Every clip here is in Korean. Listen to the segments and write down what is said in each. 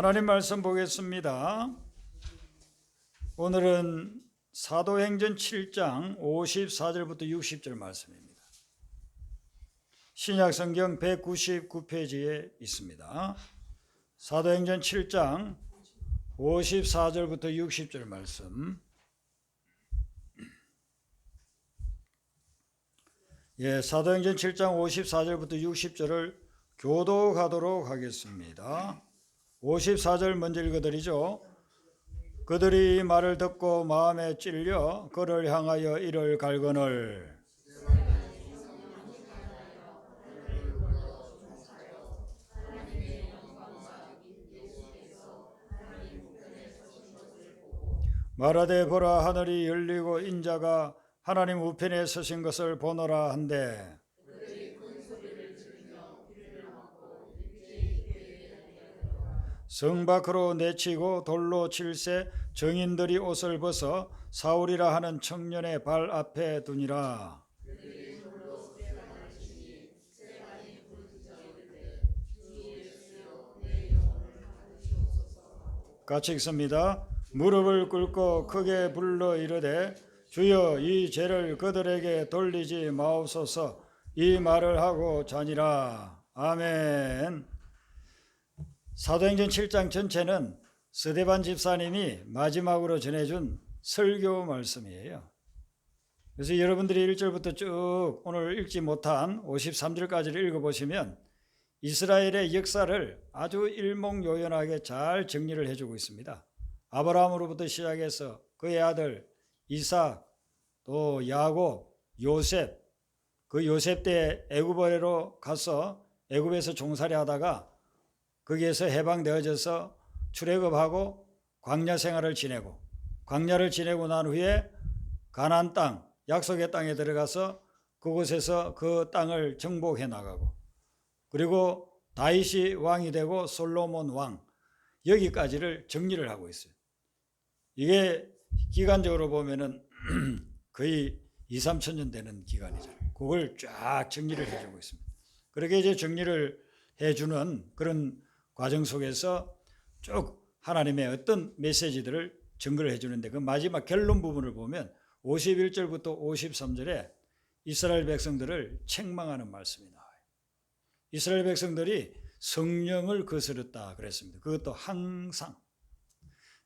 하나님 말씀 보겠습니다. 오늘은 사도행전 7장 54절부터 60절 말씀입니다. 신약성경 199페이지에 있습니다. 사도행전 7장 54절부터 60절 말씀. 사도행전 7장 54절부터 60절을 교독하도록 하겠습니다. 54절 먼저 읽어드리죠. 그들이 말을 듣고 마음에 찔려 그를 향하여 이를 갈거늘 말하되 보라, 하늘이 열리고 인자가 하나님 우편에 서신 것을 보노라 한데 성 밖으로 내치고 돌로 칠세 정인들이 옷을 벗어 사울이라 하는 청년의 발 앞에 두니라. 같이 읽습니다. 무릎을 꿇고 크게 불러 이르되 주여 이 죄를 그들에게 돌리지 마옵소서. 이 말을 하고 자니라. 아멘. 사도행전 7장 전체는 스데반 집사님이 마지막으로 전해준 설교 말씀이에요. 그래서 여러분들이 1절부터 쭉 오늘 읽지 못한 53절까지를 읽어보시면 이스라엘의 역사를 아주 일목요연하게 잘 정리를 해주고 있습니다. 아브라함으로부터 시작해서 그의 아들 이삭, 또 야곱, 요셉, 그 요셉 때 애굽으로 가서 애굽에서 종살이 하다가 거기에서 해방되어져서 출애굽하고 광야 생활을 지내고, 광야를 지내고 난 후에 가나안 땅, 약속의 땅에 들어가서 그곳에서 그 땅을 정복해 나가고, 그리고 다윗이 왕이 되고 솔로몬 왕, 여기까지를 정리를 하고 있어요. 이게 기간적으로 보면은 거의 2, 3천 년 되는 기간이잖아요. 그걸 쫙 정리를 해주고 있습니다. 그렇게 이제 정리를 해주는 그런 과정 속에서 쭉 하나님의 어떤 메시지들을 증거를 해주는데, 그 마지막 결론 부분을 보면 51절부터 53절에 이스라엘 백성들을 책망하는 말씀이 나와요. 이스라엘 백성들이 성령을 거스렸다 그랬습니다. 그것도 항상.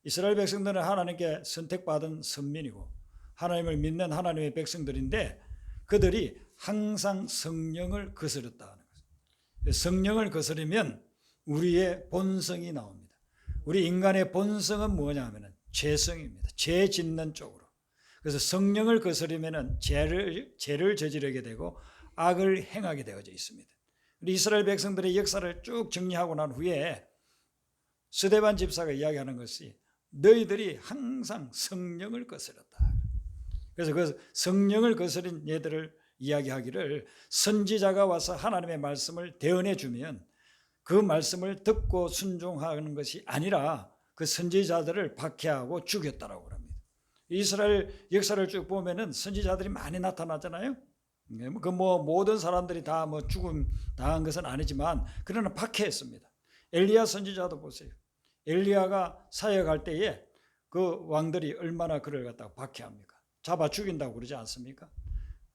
이스라엘 백성들은 하나님께 선택받은 선민이고 하나님을 믿는 하나님의 백성들인데 그들이 항상 성령을 거스렸다 하는 거예요. 성령을 거스르면 우리의 본성이 나옵니다. 우리 인간의 본성은 뭐냐 하면 죄성입니다. 죄 짓는 쪽으로. 그래서 성령을 거스르면 죄를 저지르게 되고 악을 행하게 되어져 있습니다. 이스라엘 백성들의 역사를 쭉 정리하고 난 후에 스데반 집사가 이야기하는 것이 너희들이 항상 성령을 거스렸다. 그래서 그 성령을 거스린 얘들을 이야기하기를 선지자가 와서 하나님의 말씀을 대언해 주면 그 말씀을 듣고 순종하는 것이 아니라 그 선지자들을 박해하고 죽였다라고 합니다. 이스라엘 역사를 쭉 보면은 선지자들이 많이 나타나잖아요. 그 모든 사람들이 다 죽음 당한 것은 아니지만 그러나 박해했습니다. 엘리야 선지자도 보세요. 엘리야가 사역할 때에 그 왕들이 얼마나 그를 갖다가 박해합니까? 잡아 죽인다고 그러지 않습니까?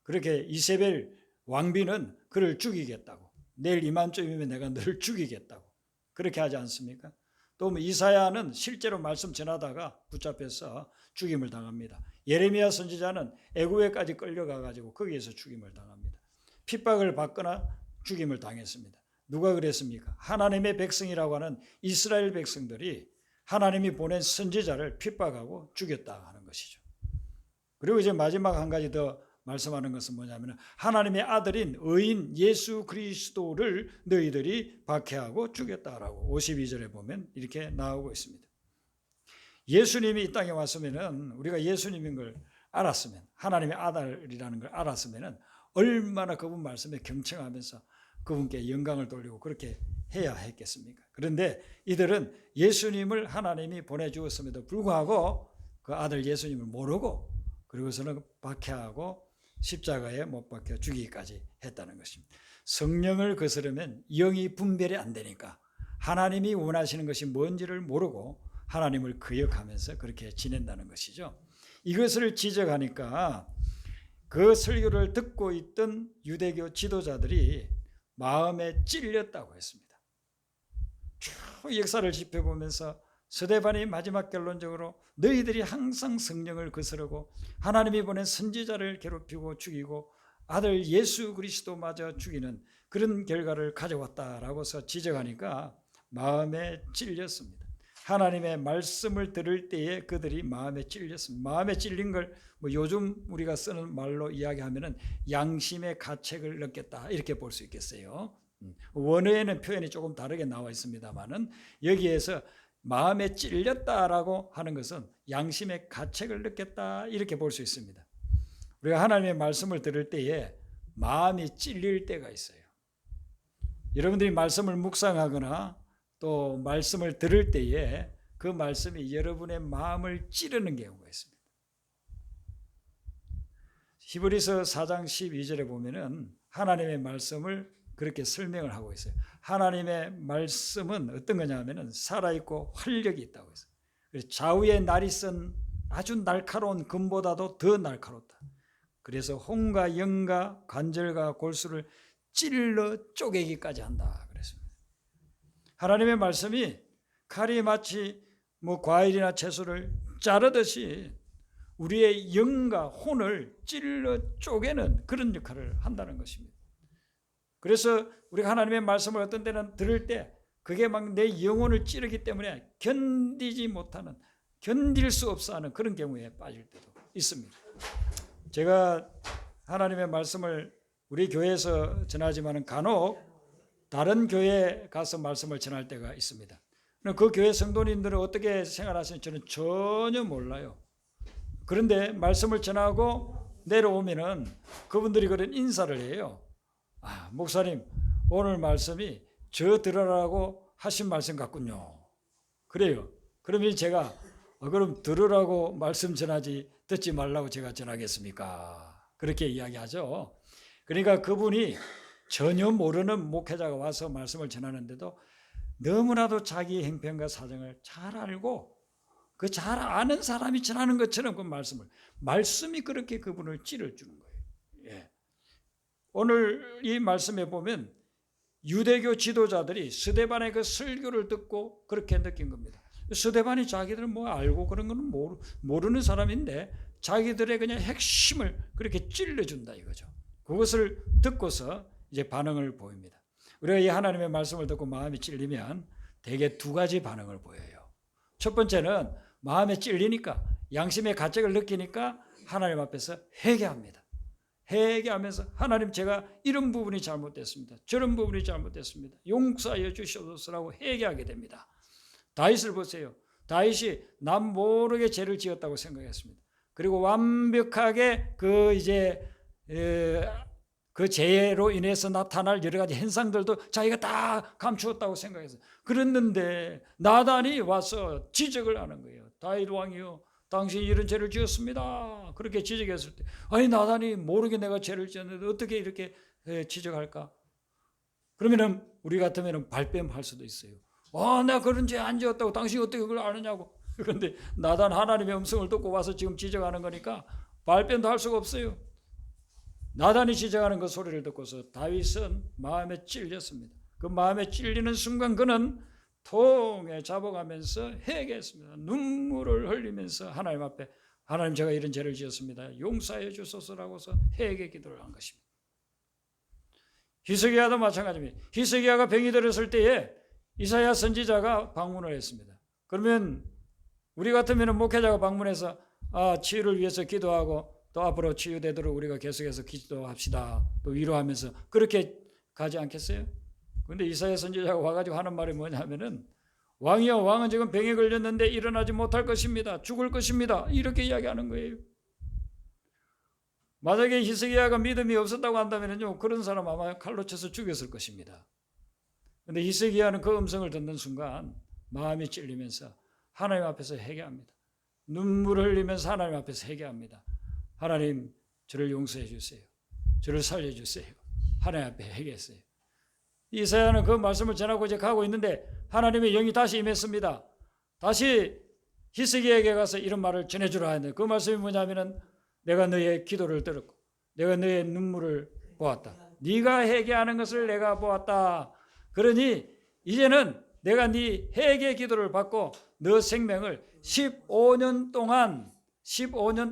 그렇게 이세벨 왕비는 그를 죽이겠다고, 내일 이맘쯤이면 내가 너를 죽이겠다고 그렇게 하지 않습니까? 또 이사야는 실제로 말씀 전하다가 붙잡혀서 죽임을 당합니다. 예레미야 선지자는 애굽에까지 끌려가가지고 거기에서 죽임을 당합니다. 핍박을 받거나 죽임을 당했습니다. 누가 그랬습니까? 하나님의 백성이라고 하는 이스라엘 백성들이 하나님이 보낸 선지자를 핍박하고 죽였다 하는 것이죠. 그리고 이제 마지막 한 가지 더 말씀하는 것은 뭐냐면 하나님의 아들인 의인 예수 그리스도를 너희들이 박해하고 죽였다라고 52절에 보면 이렇게 나오고 있습니다. 예수님이 이 땅에 왔으면, 우리가 예수님인 걸 알았으면, 하나님의 아들이라는 걸 알았으면 얼마나 그분 말씀에 경청하면서 그분께 영광을 돌리고 그렇게 해야 했겠습니까? 그런데 이들은 예수님을 하나님이 보내주었음에도 불구하고 그 아들 예수님을 모르고 그리고서는 박해하고 십자가에 못 박혀 죽이기까지 했다는 것입니다. 성령을 거스르면 영이 분별이 안 되니까 하나님이 원하시는 것이 뭔지를 모르고 하나님을 거역하면서 그렇게 지낸다는 것이죠. 이것을 지적하니까 그 설교를 듣고 있던 유대교 지도자들이 마음에 찔렸다고 했습니다. 쭉 역사를 짚어보면서 스데반이 마지막 결론적으로 너희들이 항상 성령을 거스르고 하나님이 보낸 선지자를 괴롭히고 죽이고 아들 예수 그리스도마저 죽이는 그런 결과를 가져왔다라고서 지적하니까 마음에 찔렸습니다. 하나님의 말씀을 들을 때에 그들이 마음에 찔렸습니다. 마음에 찔린 걸 뭐 요즘 우리가 쓰는 말로 이야기하면은 양심의 가책을 느꼈다 이렇게 볼 수 있겠어요. 원어에는 표현이 조금 다르게 나와 있습니다만은 여기에서 마음에 찔렸다라고 하는 것은 양심의 가책을 느꼈다 이렇게 볼 수 있습니다. 우리가 하나님의 말씀을 들을 때에 마음이 찔릴 때가 있어요. 여러분들이 말씀을 묵상하거나 또 말씀을 들을 때에 그 말씀이 여러분의 마음을 찌르는 경우가 있습니다. 히브리서 4장 12절에 보면은 하나님의 말씀을 그렇게 설명을 하고 있어요. 하나님의 말씀은 어떤 거냐면은 살아있고 활력이 있다고 했어요. 좌우에 날이 쓴 아주 날카로운 금보다도 더 날카롭다. 그래서 혼과 영과 관절과 골수를 찔러 쪼개기까지 한다 그랬습니다. 하나님의 말씀이 칼이 마치 과일이나 채소를 자르듯이 우리의 영과 혼을 찔러 쪼개는 그런 역할을 한다는 것입니다. 그래서 우리가 하나님의 말씀을 어떤 때는 들을 때 그게 막 내 영혼을 찌르기 때문에 견디지 못하는, 견딜 수 없어 하는 그런 경우에 빠질 때도 있습니다. 제가 하나님의 말씀을 우리 교회에서 전하지만 간혹 다른 교회에 가서 말씀을 전할 때가 있습니다. 그 교회 성도님들은 어떻게 생활하시는지 저는 전혀 몰라요. 그런데 말씀을 전하고 내려오면은 그분들이 그런 인사를 해요. 목사님, 오늘 말씀이 저 들으라고 하신 말씀 같군요. 그래요. 그러면 제가 그럼 들으라고 말씀 전하지 듣지 말라고 제가 전하겠습니까? 그렇게 이야기하죠. 그러니까 그분이 전혀 모르는 목회자가 와서 말씀을 전하는데도 너무나도 자기 형편과 사정을 잘 알고 그 잘 아는 사람이 전하는 것처럼 그 말씀이 그렇게 그분을 찌르주는 거예요. 예. 오늘 이 말씀에 보면 유대교 지도자들이 스데반의 그 설교를 듣고 그렇게 느낀 겁니다. 스데반이 자기들은 알고 그런 건 모르는 사람인데 자기들의 그냥 핵심을 그렇게 찔러준다 이거죠. 그것을 듣고서 이제 반응을 보입니다. 우리가 이 하나님의 말씀을 듣고 마음이 찔리면 대개 두 가지 반응을 보여요. 첫 번째는 마음에 찔리니까 양심의 가책을 느끼니까 하나님 앞에서 회개합니다. 회개하면서 하나님 제가 이런 부분이 잘못됐습니다. 저런 부분이 잘못됐습니다. 용서하여 주시옵소서라고 회개하게 됩니다. 다윗을 보세요. 다윗이 남 모르게 죄를 지었다고 생각했습니다. 그리고 완벽하게 그 죄로 인해서 나타날 여러 가지 현상들도 자기가 다 감추었다고 생각했어요. 그랬는데 나단이 와서 지적을 하는 거예요. 다윗 왕이요, 당신이 이런 죄를 지었습니다. 그렇게 지적했을 때 아니 나단이 모르게 내가 죄를 지었는데 어떻게 이렇게 지적할까? 그러면은 우리 같으면 발뺌할 수도 있어요. 내가 그런 죄 안 지었다고 당신이 어떻게 그걸 아느냐고. 그런데 나단 하나님의 음성을 듣고 와서 지금 지적하는 거니까 발뺌도 할 수가 없어요. 나단이 지적하는 그 소리를 듣고서 다윗은 마음에 찔렸습니다. 그 마음에 찔리는 순간 그는 통에 잡아가면서 회개했습니다. 눈물을 흘리면서 하나님 앞에 하나님 제가 이런 죄를 지었습니다. 용서해 주소서라고서 회개 기도를 한 것입니다. 히스기야도 마찬가지입니다. 히스기야가 병이 들었을 때에 이사야 선지자가 방문을 했습니다. 그러면 우리 같으면 목회자가 방문해서 치유를 위해서 기도하고 또 앞으로 치유되도록 우리가 계속해서 기도합시다. 또 위로하면서 그렇게 가지 않겠어요? 그런데 이사야 선지자가 와가지고 하는 말이 뭐냐면은 왕이여 왕은 지금 병에 걸렸는데 일어나지 못할 것입니다. 죽을 것입니다. 이렇게 이야기하는 거예요. 만약에 히스기야가 믿음이 없었다고 한다면요 그런 사람 아마 칼로 쳐서 죽였을 것입니다. 그런데 히스기야는 그 음성을 듣는 순간 마음이 찔리면서 하나님 앞에서 회개합니다. 눈물을 흘리면서 하나님 앞에서 회개합니다. 하나님 저를 용서해 주세요. 저를 살려주세요. 하나님 앞에 회개했어요. 이사야는 그 말씀을 전하고 이제 가고 있는데 하나님의 영이 다시 임했습니다. 다시 히스기야에게 가서 이런 말을 전해주라 했는데 그 말씀이 뭐냐면은 내가 너의 기도를 들었고 내가 너의 눈물을 보았다. 네가 회개하는 것을 내가 보았다. 그러니 이제는 내가 네 회개 기도를 받고 너 생명을 15년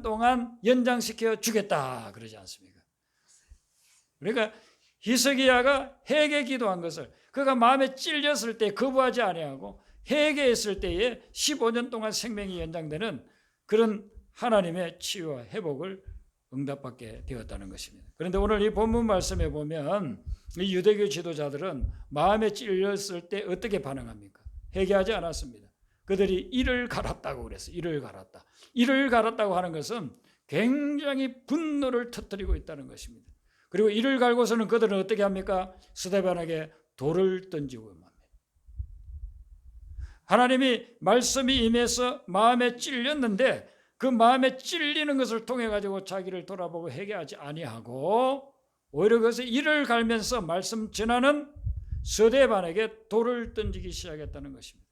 동안 연장시켜 주겠다 그러지 않습니까? 그러니까 히스기야가 회개 기도한 것을 그가 마음에 찔렸을 때 거부하지 아니하고 회개했을 때에 15년 동안 생명이 연장되는 그런 하나님의 치유와 회복을 응답받게 되었다는 것입니다. 그런데 오늘 이 본문 말씀에 보면 이 유대교 지도자들은 마음에 찔렸을 때 어떻게 반응합니까? 회개하지 않았습니다. 그들이 이를 갈았다고 그랬어요. 이를 갈았다. 이를 갈았다고 하는 것은 굉장히 분노를 터뜨리고 있다는 것입니다. 그리고 이를 갈고서는 그들은 어떻게 합니까? 스데반에게 돌을 던지고 맙니다. 하나님이 말씀이 임해서 마음에 찔렸는데 그 마음에 찔리는 것을 통해 가지고 자기를 돌아보고 회개하지 아니하고 오히려 그것을 이를 갈면서 말씀 전하는 스데반에게 돌을 던지기 시작했다는 것입니다.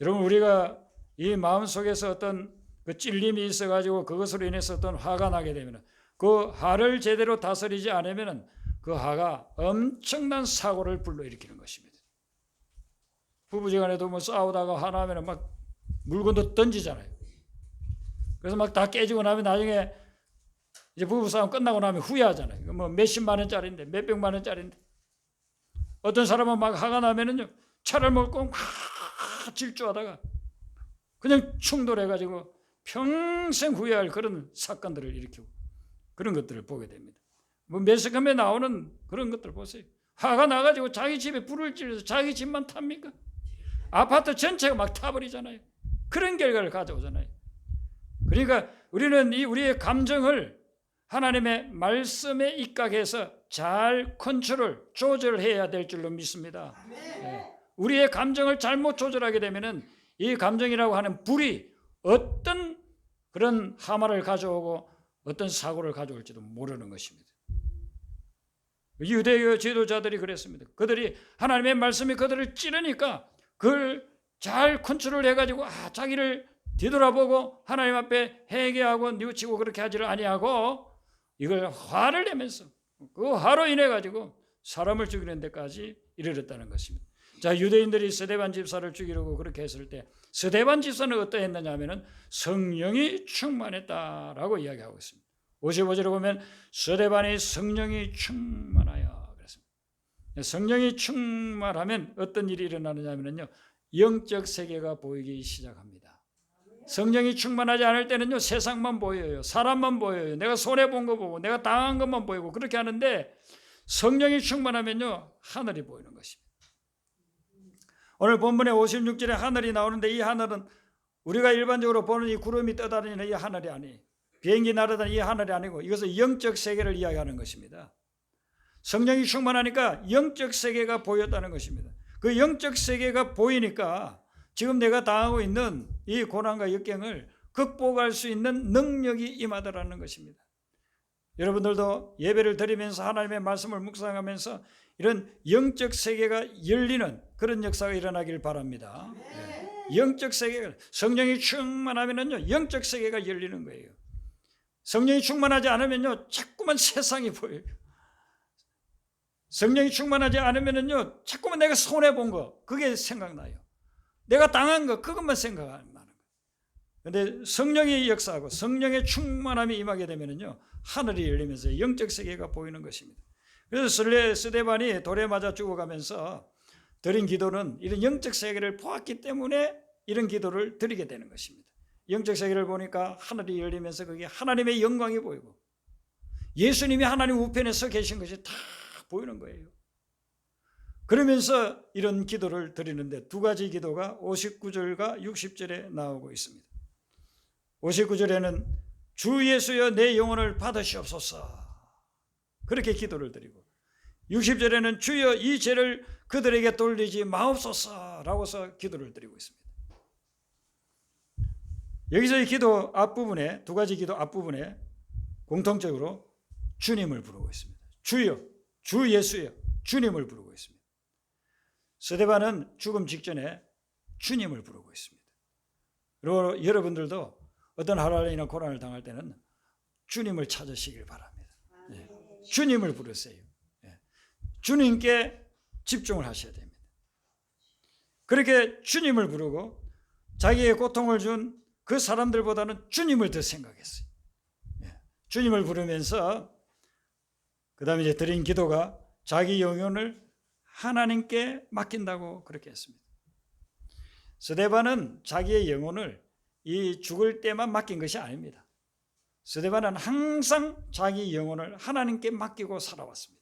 여러분 우리가 이 마음속에서 어떤 그 찔림이 있어 가지고 그것으로 인해서 어떤 화가 나게 되면 그 화를 제대로 다스리지 않으면 그 화가 엄청난 사고를 불러일으키는 것입니다. 부부지간에도 뭐 싸우다가 화나면 막 물건도 던지잖아요. 그래서 막 다 깨지고 나면 나중에 이제 부부싸움 끝나고 나면 후회하잖아요. 뭐 몇십만 원짜리인데 몇백만 원짜리인데 어떤 사람은 막 화가 나면은요 차를 몰고 막 질주하다가 그냥 충돌해가지고 평생 후회할 그런 사건들을 일으키고 그런 것들을 보게 됩니다. 뭐 매스컴에 나오는 그런 것들 보세요. 화가 나가지고 자기 집에 불을 지르서 자기 집만 탑니까? 아파트 전체가 막 타버리잖아요. 그런 결과를 가져오잖아요. 그러니까 우리는 이 우리의 감정을 하나님의 말씀에 입각해서 잘 조절해야 될 줄로 믿습니다. 네. 우리의 감정을 잘못 조절하게 되면은 이 감정이라고 하는 불이 어떤 그런 하마를 가져오고 어떤 사고를 가져올지도 모르는 것입니다. 유대교 지도자들이 그랬습니다. 그들이 하나님의 말씀이 그들을 찌르니까 그걸 잘 컨트롤해가지고 자기를 뒤돌아보고 하나님 앞에 회개하고 뉘우치고 그렇게 하지를 아니하고 이걸 화를 내면서 그 화로 인해 가지고 사람을 죽이는 데까지 이르렀다는 것입니다. 자, 유대인들이 스데반 집사를 죽이려고 그렇게 했을 때 스데반 집사는 어떠했느냐 하면은 성령이 충만했다라고 이야기하고 있습니다. 55절에 보면 스데반이 성령이 충만하여 그랬습니다. 성령이 충만하면 어떤 일이 일어나느냐 하면요 영적 세계가 보이기 시작합니다. 성령이 충만하지 않을 때는요 세상만 보여요. 사람만 보여요. 내가 손해본 거 보고 내가 당한 것만 보이고 그렇게 하는데 성령이 충만하면요 하늘이 보이는 것입니다. 오늘 본문에 56절에 하늘이 나오는데 이 하늘은 우리가 일반적으로 보는 이 구름이 떠다니는 이 하늘이 아니에요. 비행기 날아다니는 이 하늘이 아니고 이것은 영적 세계를 이야기하는 것입니다. 성령이 충만하니까 영적 세계가 보였다는 것입니다. 그 영적 세계가 보이니까 지금 내가 당하고 있는 이 고난과 역경을 극복할 수 있는 능력이 임하더라는 것입니다. 여러분들도 예배를 드리면서 하나님의 말씀을 묵상하면서 이런 영적 세계가 열리는 그런 역사가 일어나길 바랍니다. 영적 세계가 성령이 충만하면요 영적 세계가 열리는 거예요. 성령이 충만하지 않으면요 자꾸만 세상이 보여요. 성령이 충만하지 않으면요 자꾸만 내가 손해 본 거 그게 생각나요. 내가 당한 거 그것만 생각하는 거예요. 그런데 성령이 역사하고 성령의 충만함이 임하게 되면요 하늘이 열리면서 영적 세계가 보이는 것입니다. 그래서 스데반이 돌에 맞아 죽어가면서 드린 기도는 이런 영적 세계를 보았기 때문에 이런 기도를 드리게 되는 것입니다. 영적 세계를 보니까 하늘이 열리면서 그게 하나님의 영광이 보이고 예수님이 하나님 우편에 서 계신 것이 다 보이는 거예요. 그러면서 이런 기도를 드리는데 두 가지 기도가 59절과 60절에 나오고 있습니다. 59절에는 주 예수여 내 영혼을 받으시옵소서 그렇게 기도를 드리고 60절에는 주여 이 죄를 그들에게 돌리지 마옵소서라고서 기도를 드리고 있습니다. 여기서 이 기도 앞부분에 두 가지 기도 앞부분에 공통적으로 주님을 부르고 있습니다. 주여, 주 예수여, 주님을 부르고 있습니다. 스데반은 죽음 직전에 주님을 부르고 있습니다. 그리고 여러분들도 어떤 하랄이나 고난을 당할 때는 주님을 찾으시길 바랍니다. 예. 주님을 부르세요. 예. 주님께 집중을 하셔야 됩니다. 그렇게 주님을 부르고 자기의 고통을 준 그 사람들보다는 주님을 더 생각했어요. 예. 주님을 부르면서 그 다음에 이제 드린 기도가 자기 영혼을 하나님께 맡긴다고 그렇게 했습니다. 스데반은 자기의 영혼을 이 죽을 때만 맡긴 것이 아닙니다. 스데반은 항상 자기 영혼을 하나님께 맡기고 살아왔습니다.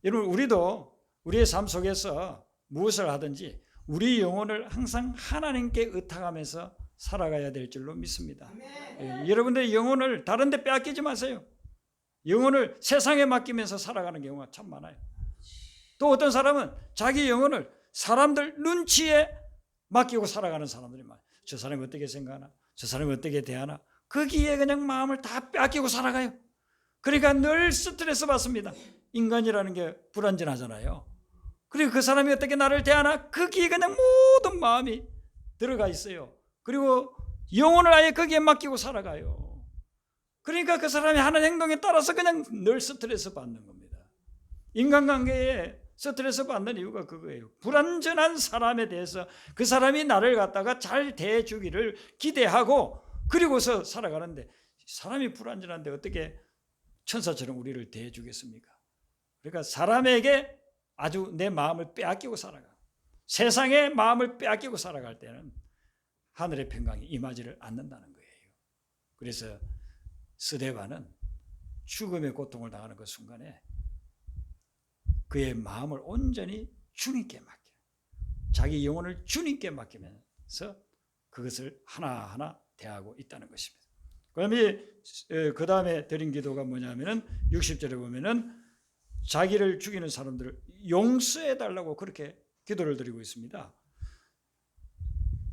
여러분, 우리도 우리의 삶 속에서 무엇을 하든지 우리 영혼을 항상 하나님께 의탁하면서 살아가야 될 줄로 믿습니다. 여러분들의 영혼을 다른 데 빼앗기지 마세요. 영혼을 세상에 맡기면서 살아가는 경우가 참 많아요. 또 어떤 사람은 자기 영혼을 사람들 눈치에 맡기고 살아가는 사람들이 많아요. 저 사람이 어떻게 생각하나, 저 사람이 어떻게 대하나, 거기에 그냥 마음을 다 빼앗기고 살아가요. 그러니까 늘 스트레스 받습니다. 인간이라는 게 불완전하잖아요. 그리고 그 사람이 어떻게 나를 대하나, 거기에 그냥 모든 마음이 들어가 있어요. 그리고 영혼을 아예 거기에 맡기고 살아가요. 그러니까 그 사람이 하는 행동에 따라서 그냥 늘 스트레스 받는 겁니다. 인간관계에 스트레스 받는 이유가 그거예요. 불완전한 사람에 대해서 그 사람이 나를 갖다가 잘 대해주기를 기대하고 그리고서 살아가는데, 사람이 불완전한데 어떻게 천사처럼 우리를 대해주겠습니까? 그러니까 사람에게 아주 내 마음을 빼앗기고 살아가, 세상의 마음을 빼앗기고 살아갈 때는 하늘의 평강이 임하지를 않는다는 거예요. 그래서 스데반은 죽음의 고통을 당하는 그 순간에 그의 마음을 온전히 주님께 맡겨, 자기 영혼을 주님께 맡기면서 그것을 하나하나 대하고 있다는 것입니다. 그 다음에 드린 기도가 뭐냐면은 60절에 보면은 자기를 죽이는 사람들을 용서해 달라고 그렇게 기도를 드리고 있습니다.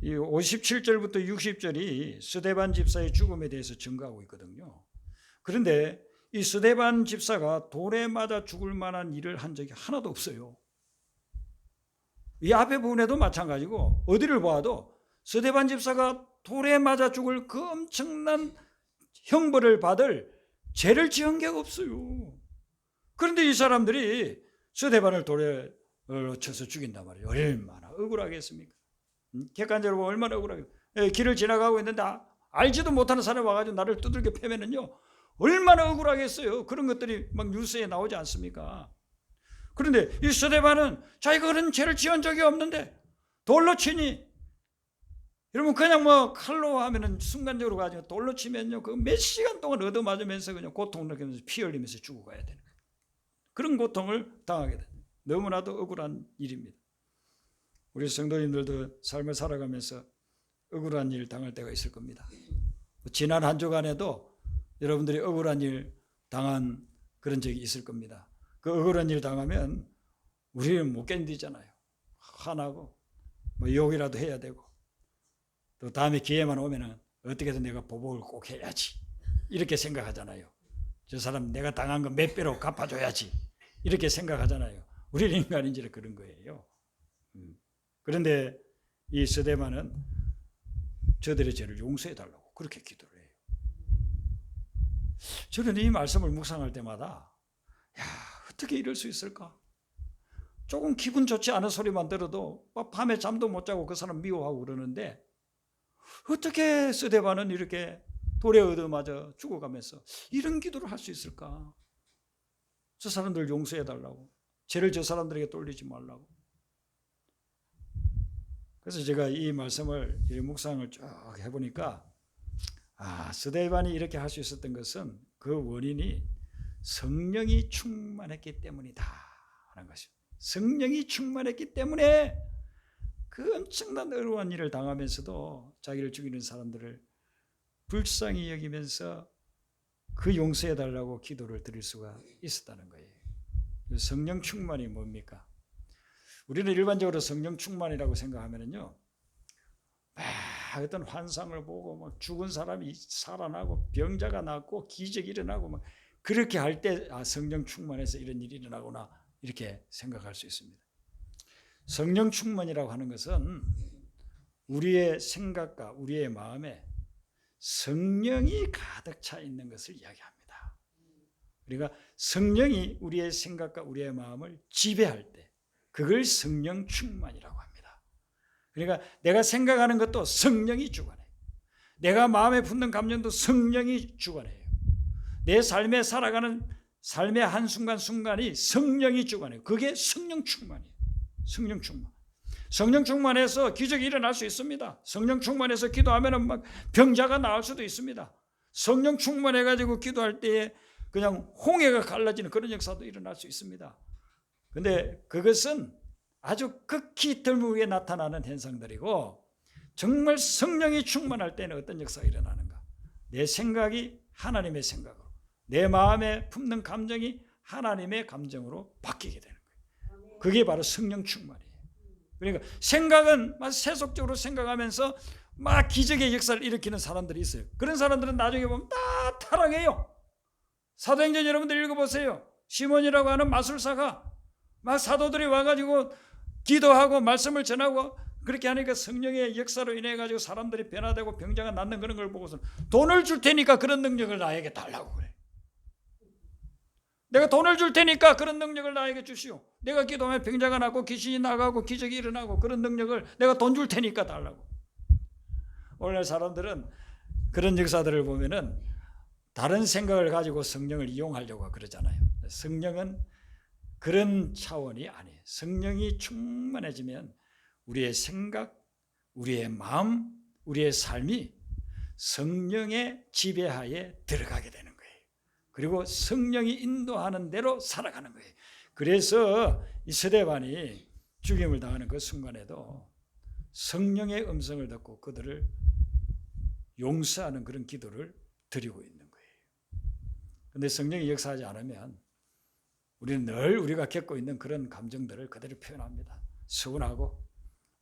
이 57절부터 60절이 스데반 집사의 죽음에 대해서 증거하고 있거든요. 그런데 이 스데반 집사가 돌에 맞아 죽을 만한 일을 한 적이 하나도 없어요. 이 앞에 부분에도 마찬가지고 어디를 보아도 스데반 집사가 돌에 맞아 죽을 그 엄청난 형벌을 받을 죄를 지은 게 없어요. 그런데 이 사람들이 스데반을 돌에 쳐서 죽인단 말이에요. 얼마나 억울하겠습니까? 객관적으로 보면 얼마나 억울하겠어요. 길을 지나가고 있는데 알지도 못하는 사람이 와가지고 나를 두들겨 패면은요, 얼마나 억울하겠어요. 그런 것들이 막 뉴스에 나오지 않습니까? 그런데 이 스데반은 자기가 그런 죄를 지은 적이 없는데 돌로 치니, 여러분 그냥 뭐 칼로 하면은 순간적으로 가지고 돌로 치면요, 그 몇 시간 동안 얻어맞으면서 그냥 고통을 느끼면서 피 흘리면서 죽어가야 되는 거예요. 그런 고통을 당하게 됩니다. 너무나도 억울한 일입니다. 우리 성도님들도 삶을 살아가면서 억울한 일 당할 때가 있을 겁니다. 지난 한 주간에도 여러분들이 억울한 일 당한 그런 적이 있을 겁니다. 그 억울한 일 당하면 우리는 못 견디잖아요. 화나고 뭐 욕이라도 해야 되고, 또 다음에 기회만 오면은 어떻게든 내가 보복을 꼭 해야지 이렇게 생각하잖아요. 저 사람 내가 당한 거 몇 배로 갚아줘야지 이렇게 생각하잖아요. 우리는 인간인지라 그런 거예요. 그런데 이 스데반은 저들의 죄를 용서해 달라고 그렇게 기도를 해요. 저는 이 말씀을 묵상할 때마다 어떻게 이럴 수 있을까? 조금 기분 좋지 않은 소리만 들어도 밤에 잠도 못 자고 그 사람 미워하고 그러는데, 어떻게 스데반은 이렇게 돌에 얻어맞아 죽어가면서 이런 기도를 할 수 있을까? 저 사람들 용서해 달라고, 죄를 저 사람들에게 돌리지 말라고. 그래서 제가 이 말씀을, 이 묵상을 쭉 해보니까 스데반이 이렇게 할 수 있었던 것은 그 원인이 성령이 충만했기 때문이다 하는 것입니다. 성령이 충만했기 때문에 그 엄청난 어려운 일을 당하면서도 자기를 죽이는 사람들을 불쌍히 여기면서 그 용서해 달라고 기도를 드릴 수가 있었다는 거예요. 성령 충만이 뭡니까? 우리는 일반적으로 성령 충만이라고 생각하면은요, 막 어떤 환상을 보고 막 죽은 사람이 살아나고 병자가 낫고 기적이 일어나고 막 그렇게 할 때 성령 충만해서 이런 일이 일어나구나 이렇게 생각할 수 있습니다. 성령 충만이라고 하는 것은 우리의 생각과 우리의 마음에 성령이 가득 차 있는 것을 이야기합니다. 그러니까 성령이 우리의 생각과 우리의 마음을 지배할 때 그걸 성령 충만이라고 합니다. 그러니까 내가 생각하는 것도 성령이 주관해요. 내가 마음에 품는 감정도 성령이 주관해요. 내 삶에 살아가는 삶의 한순간순간이 성령이 주관해요. 그게 성령 충만이에요. 성령 충만. 성령 충만해서 기적이 일어날 수 있습니다. 성령 충만해서 기도하면 막 병자가 나을 수도 있습니다. 성령 충만해가지고 기도할 때에 그냥 홍해가 갈라지는 그런 역사도 일어날 수 있습니다. 근데 그것은 아주 극히 드물게 나타나는 현상들이고, 정말 성령이 충만할 때는 어떤 역사가 일어나는가? 내 생각이 하나님의 생각으로, 내 마음에 품는 감정이 하나님의 감정으로 바뀌게 되는 거예요. 그게 바로 성령 충만이에요. 그러니까 생각은 막 세속적으로 생각하면서 막 기적의 역사를 일으키는 사람들이 있어요. 그런 사람들은 나중에 보면 다 타락해요. 사도행전 여러분들 읽어보세요. 시몬이라고 하는 마술사가 막 사도들이 와가지고 기도하고 말씀을 전하고 그렇게 하니까 성령의 역사로 인해 가지고 사람들이 변화되고 병자가 낫는 그런 걸 보고서 돈을 줄 테니까 그런 능력을 나에게 달라고 그래. 내가 돈을 줄 테니까 그런 능력을 나에게 주시오. 내가 기도하면 병자가 낫고 귀신이 나가고 기적이 일어나고 그런 능력을 내가 돈 줄 테니까 달라고. 오늘날 사람들은 그런 역사들을 보면은 다른 생각을 가지고 성령을 이용하려고 그러잖아요. 성령은 그런 차원이 아니에요. 성령이 충만해지면 우리의 생각, 우리의 마음, 우리의 삶이 성령의 지배하에 들어가게 되는 거예요. 그리고 성령이 인도하는 대로 살아가는 거예요. 그래서 이 스데반이 죽임을 당하는 그 순간에도 성령의 음성을 듣고 그들을 용서하는 그런 기도를 드리고 있는 거예요. 그런데 성령이 역사하지 않으면 우리는 늘 우리가 겪고 있는 그런 감정들을 그대로 표현합니다. 서운하고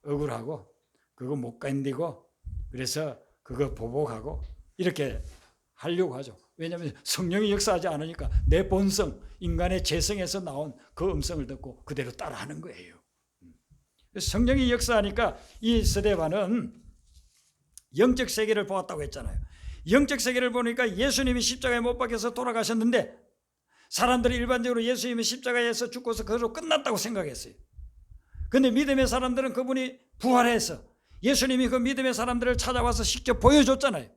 억울하고 그거 못 견디고 그래서 그거 보복하고 이렇게 하려고 하죠. 왜냐하면 성령이 역사하지 않으니까 내 본성, 인간의 재성에서 나온 그 음성을 듣고 그대로 따라하는 거예요. 성령이 역사하니까 이 스데반은 영적 세계를 보았다고 했잖아요. 영적 세계를 보니까 예수님이 십자가에 못 박혀서 돌아가셨는데 사람들이 일반적으로 예수님이 십자가에서 죽고서 그걸로 끝났다고 생각했어요. 그런데 믿음의 사람들은 그분이 부활해서 예수님이 그 믿음의 사람들을 찾아와서 직접 보여줬잖아요.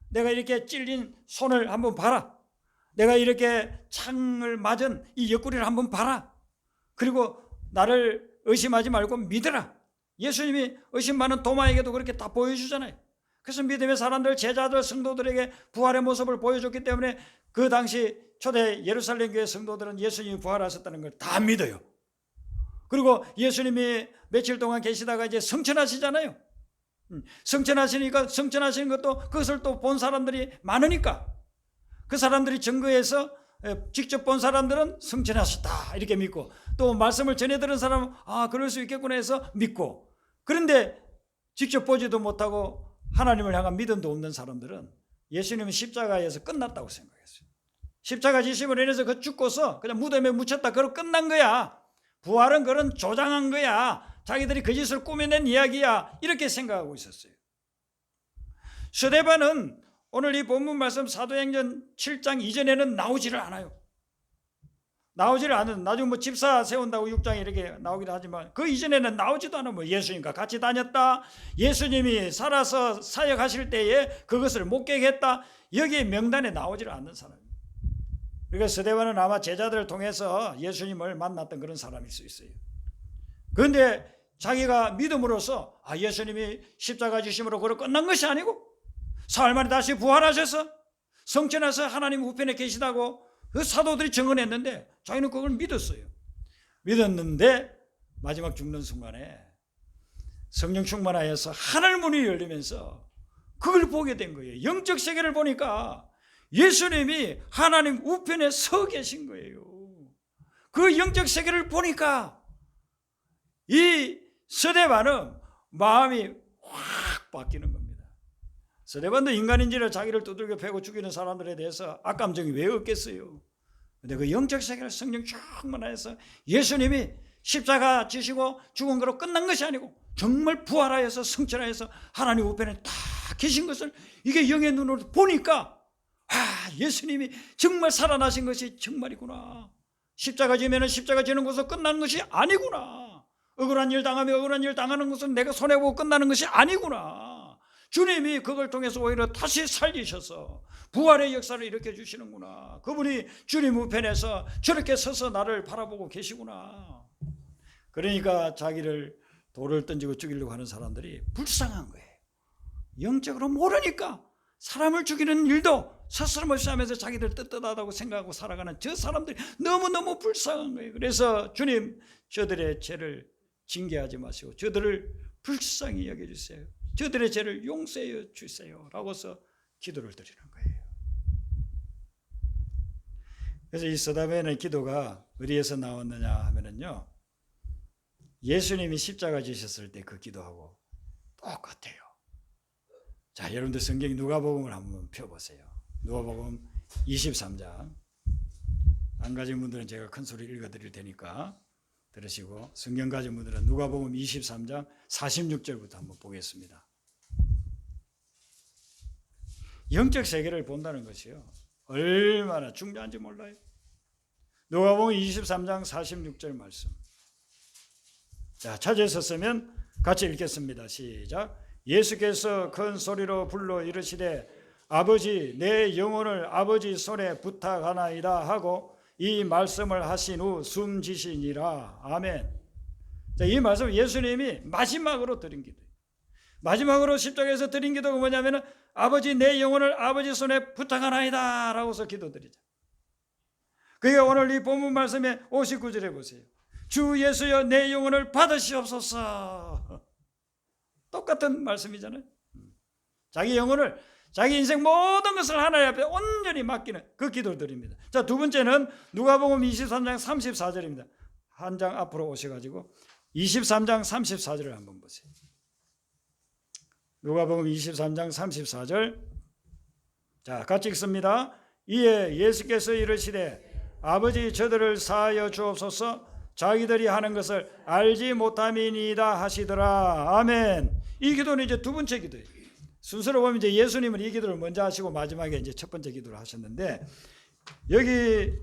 내가 이렇게 찔린 손을 한번 봐라. 내가 이렇게 창을 맞은 이 옆구리를 한번 봐라. 그리고 나를 의심하지 말고 믿으라. 예수님이 의심 많은 도마에게도 그렇게 다 보여주잖아요. 그래서 믿음의 사람들, 제자들, 성도들에게 부활의 모습을 보여줬기 때문에 그 당시 초대 예루살렘 교회 성도들은 예수님이 부활하셨다는 걸 다 믿어요. 그리고 예수님이 며칠 동안 계시다가 이제 성천하시잖아요. 성천하시니까 성천하시는 것도 그것을 또 본 사람들이 많으니까 그 사람들이 증거해서 직접 본 사람들은 성천하셨다 이렇게 믿고 또 말씀을 전해 들은 사람은 아 그럴 수 있겠구나 해서 믿고, 그런데 직접 보지도 못하고 하나님을 향한 믿음도 없는 사람들은 예수님은 십자가에서 끝났다고 생각했어요. 십자가 지심으로 인해서 그 죽고서 그냥 무덤에 묻혔다 그러고 끝난 거야. 부활은 그런 조장한 거야. 자기들이 그 짓을 꾸며낸 이야기야. 이렇게 생각하고 있었어요. 스데반은 오늘 이 본문 말씀 사도행전 7장 이전에는 나오지를 않아요. 나오지를 않은, 나중에 뭐 집사 세운다고 6장에 이렇게 나오기도 하지만 그 이전에는 나오지도 않아. 뭐 예수님과 같이 다녔다, 예수님이 살아서 사역하실 때에 그것을 목격했다, 여기에 명단에 나오지를 않는 사람입니다. 그러니까 스데반은 아마 제자들을 통해서 예수님을 만났던 그런 사람일 수 있어요. 그런데 자기가 믿음으로써 아 예수님이 십자가 지심으로 그로 끝난 것이 아니고 사흘 만에 다시 부활하셔서 성천해서 하나님 우편에 계시다고 그 사도들이 증언했는데 자기는 그걸 믿었어요. 믿었는데 마지막 죽는 순간에 성령 충만하여서 하늘 문이 열리면서 그걸 보게 된 거예요. 영적 세계를 보니까 예수님이 하나님 우편에 서 계신 거예요. 그 영적 세계를 보니까 이 스데반은 마음이 확 바뀌는 겁니다. 스데반도 인간인지를 자기를 두들겨 패고 죽이는 사람들에 대해서 악감정이 왜 없겠어요. 근데 그 영적 세계를 성령 충만해서 예수님이 십자가 지시고 죽은 거로 끝난 것이 아니고 정말 부활하여서 성천하여서 하나님 우편에 딱 계신 것을 이게 영의 눈으로 보니까 예수님이 정말 살아나신 것이 정말이구나. 십자가 지면 십자가 지는 것으로 끝나는 것이 아니구나. 억울한 일 당하며 억울한 일 당하는 것은 내가 손해보고 끝나는 것이 아니구나. 주님이 그걸 통해서 오히려 다시 살리셔서 부활의 역사를 일으켜 주시는구나. 그분이 주님 우편에서 저렇게 서서 나를 바라보고 계시구나. 그러니까 자기를 돌을 던지고 죽이려고 하는 사람들이 불쌍한 거예요. 영적으로 모르니까 사람을 죽이는 일도 스스럼없이 하면서 자기들 떳떳하다고 생각하고 살아가는 저 사람들이 너무너무 불쌍한 거예요. 그래서 주님, 저들의 죄를 징계하지 마시고 저들을 불쌍히 여겨주세요. 저들의 죄를 용서해 주세요 라고서 기도를 드리는 거예요. 그래서 이 서다벤의 기도가 어디에서 나왔느냐 하면은요, 예수님이 십자가 지셨을 때 그 기도하고 똑같아요. 자, 여러분들 성경 누가복음을 한번 펴보세요. 누가복음 23장. 안 가진 분들은 제가 큰 소리 읽어드릴 테니까 들으시고, 성경 가진 분들은 누가복음 23장 46절부터 한번 보겠습니다. 영적 세계를 본다는 것이요, 얼마나 중요한지 몰라요. 누가복음 23장 46절 말씀. 자, 찾으셨으면 같이 읽겠습니다. 시작. 예수께서 큰 소리로 불러 이르시되 아버지, 내 영혼을 아버지 손에 부탁하나이다 하고 이 말씀을 하신 후 숨지시니라. 아멘. 자, 이 말씀 예수님이 마지막으로 드린 기도예요. 마지막으로 십자가에서 드린 기도가 뭐냐면 아버지, 내 영혼을 아버지 손에 부탁하나이다 라고서 기도드리죠. 그게 오늘 이 본문 말씀에 59절에 보세요. 주 예수여, 내 영혼을 받으시옵소서. 똑같은 말씀이잖아요. 자기 영혼을, 자기 인생 모든 것을 하나님 앞에 온전히 맡기는 그 기도를 드립니다. 자, 두 번째는 누가복음 23장 34절입니다. 한 장 앞으로 오셔가지고 23장 34절을 한번 보세요. 누가복음 23장 34절. 자, 같이 읽습니다. 이에 예수께서 이르시되 아버지, 저들을 사하여 주옵소서. 자기들이 하는 것을 알지 못함이니이다 하시더라. 아멘. 이 기도는 이제 두 번째 기도예요. 순서로 보면 이제 예수님은 이 기도를 먼저 하시고 마지막에 이제 첫 번째 기도를 하셨는데, 여기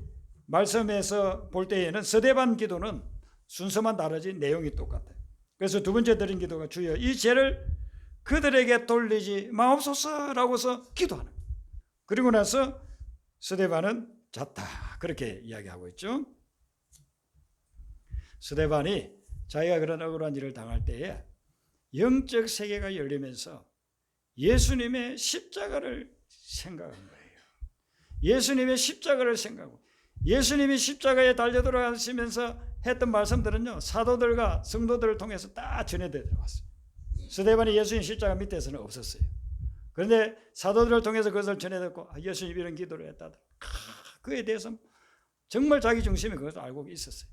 말씀에서 볼 때에는 스데반 기도는 순서만 다르지 내용이 똑같아요. 그래서 두 번째 드린 기도가 주여 이 죄를 그들에게 돌리지 마옵소서라고서 기도하는 거예요. 그리고 나서 스데반은 잤다, 그렇게 이야기하고 있죠. 스데반이 자기가 그런 억울한 일을 당할 때에 영적 세계가 열리면서 예수님의 십자가를 생각한 거예요. 예수님의 십자가를 생각하고 예수님이 십자가에 달려 들어가시면서 했던 말씀들은요, 사도들과 성도들을 통해서 다 전해져 들어왔어요. 스데반이 예수님 십자가 밑에서는 없었어요. 그런데 사도들을 통해서 그것을 전해 듣고 예수님 이런 기도를 했다더라. 그에 대해서 정말 자기 중심에 그것을 알고 있었어요.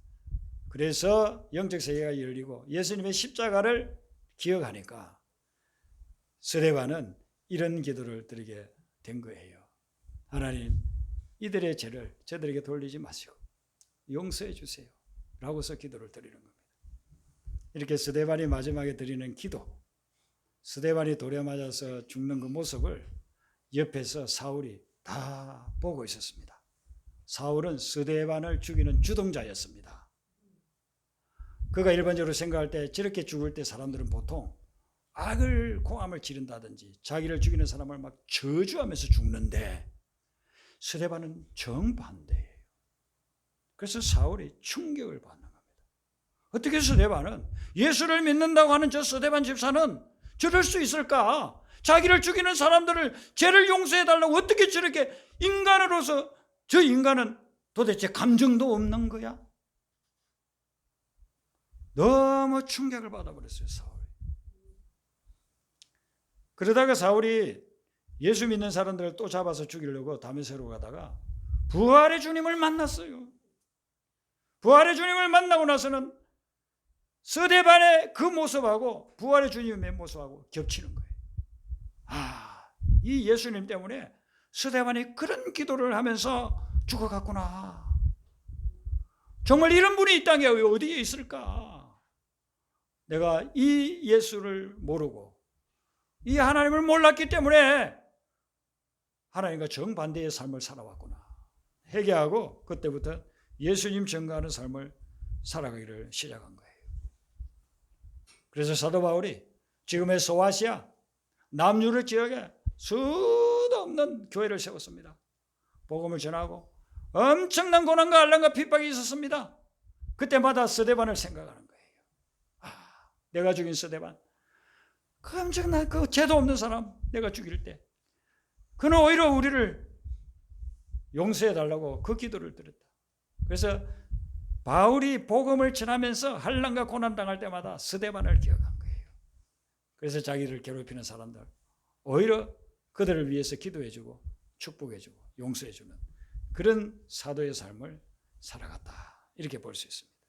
그래서 영적 세계가 열리고 예수님의 십자가를 기억하니까 스데반은 이런 기도를 드리게 된 거예요. 하나님, 이들의 죄를 저들에게 돌리지 마시고 용서해 주세요 라고서 기도를 드리는 겁니다. 이렇게 스데반이 마지막에 드리는 기도, 스데반이 돌에 맞아서 죽는 그 모습을 옆에서 사울이 다 보고 있었습니다. 사울은 스데반을 죽이는 주동자였습니다. 그가 일반적으로 생각할 때 저렇게 죽을 때 사람들은 보통 악을 고함을 지른다든지 자기를 죽이는 사람을 막 저주하면서 죽는데 스데반은 정반대예요. 그래서 사울이 충격을 받는 겁니다. 어떻게 스데반은, 예수를 믿는다고 하는 저 스데반 집사는 저럴 수 있을까? 자기를 죽이는 사람들을 죄를 용서해달라고 어떻게 저렇게 인간으로서, 저 인간은 도대체 감정도 없는 거야? 너무 충격을 받아버렸어요, 사울이. 그러다가 사울이 예수 믿는 사람들을 또 잡아서 죽이려고 다메섹으로 가다가 부활의 주님을 만났어요. 부활의 주님을 만나고 나서는 스데반의 그 모습하고 부활의 주님의 모습하고 겹치는 거예요. 이 예수님 때문에 스데반이 그런 기도를 하면서 죽어갔구나. 정말 이런 분이 이 땅에 어디에 있을까? 내가 이 예수를 모르고 이 하나님을 몰랐기 때문에 하나님과 정반대의 삶을 살아왔구나. 회개하고 그때부터 예수님 증거하는 삶을 살아가기를 시작한 거예요. 그래서 사도 바울이 지금의 소아시아 남유럽 지역에 수도 없는 교회를 세웠습니다. 복음을 전하고 엄청난 고난과 알란과 핍박이 있었습니다. 그때마다 스데반을 생각하는 거예요. 내가 죽인 스데반, 그 엄청난 그 죄도 없는 사람 내가 죽일 때 그는 오히려 우리를 용서해 달라고 그 기도를 드렸다. 그래서 바울이 복음을 전하면서 환난과 고난 당할 때마다 스데반을 기억한 거예요. 그래서 자기를 괴롭히는 사람들 오히려 그들을 위해서 기도해주고 축복해주고 용서해주는 그런 사도의 삶을 살아갔다. 이렇게 볼 수 있습니다.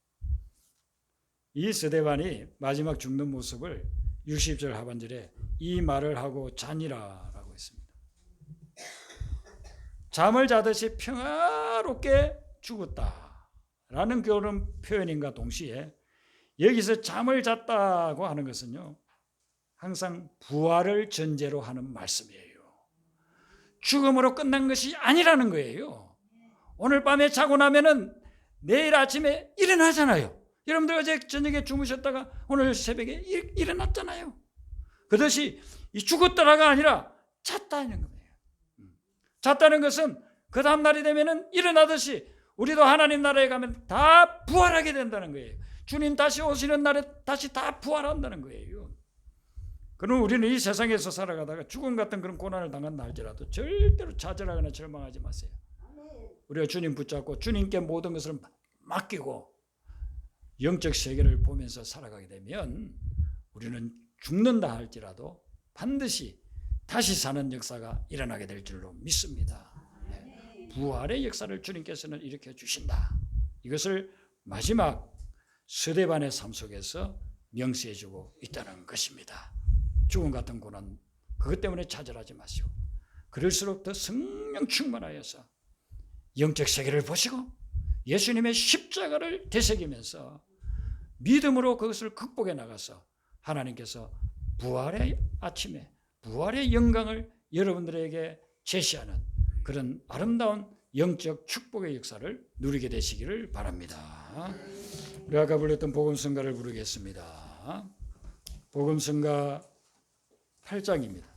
이 스데반이 마지막 죽는 모습을 60절 하반절에 이 말을 하고 자니라 라고 했습니다. 잠을 자듯이 평화롭게 죽었다 라는 그런 표현인과 동시에 여기서 잠을 잤다고 하는 것은요, 항상 부활을 전제로 하는 말씀이에요. 죽음으로 끝난 것이 아니라는 거예요. 오늘 밤에 자고 나면은 내일 아침에 일어나잖아요. 여러분들 어제 저녁에 주무셨다가 오늘 새벽에 일어났잖아요. 그것이 죽었다가 아니라 잤다는 거예요. 잤다는 것은 그 다음 날이 되면은 일어나듯이 우리도 하나님 나라에 가면 다 부활하게 된다는 거예요. 주님 다시 오시는 날에 다시 다 부활한다는 거예요. 그럼 우리는 이 세상에서 살아가다가 죽음 같은 그런 고난을 당한다 할지라도 절대로 좌절하거나 절망하지 마세요. 우리가 주님 붙잡고 주님께 모든 것을 맡기고 영적 세계를 보면서 살아가게 되면 우리는 죽는다 할지라도 반드시 다시 사는 역사가 일어나게 될 줄로 믿습니다. 부활의 역사를 주님께서는 일으켜 주신다. 이것을 마지막 스데반의 삶 속에서 명시해 주고 있다는 것입니다. 죽음 같은 고난 그것 때문에 좌절하지 마시고 그럴수록 더 성령 충만하여서 영적 세계를 보시고 예수님의 십자가를 되새기면서 믿음으로 그것을 극복해 나가서 하나님께서 부활의 아침에 부활의 영광을 여러분들에게 제시하는 그런 아름다운 영적 축복의 역사를 누리게 되시기를 바랍니다. 우리 아까 불렀던 복음성가를 부르겠습니다. 복음성가 8장입니다.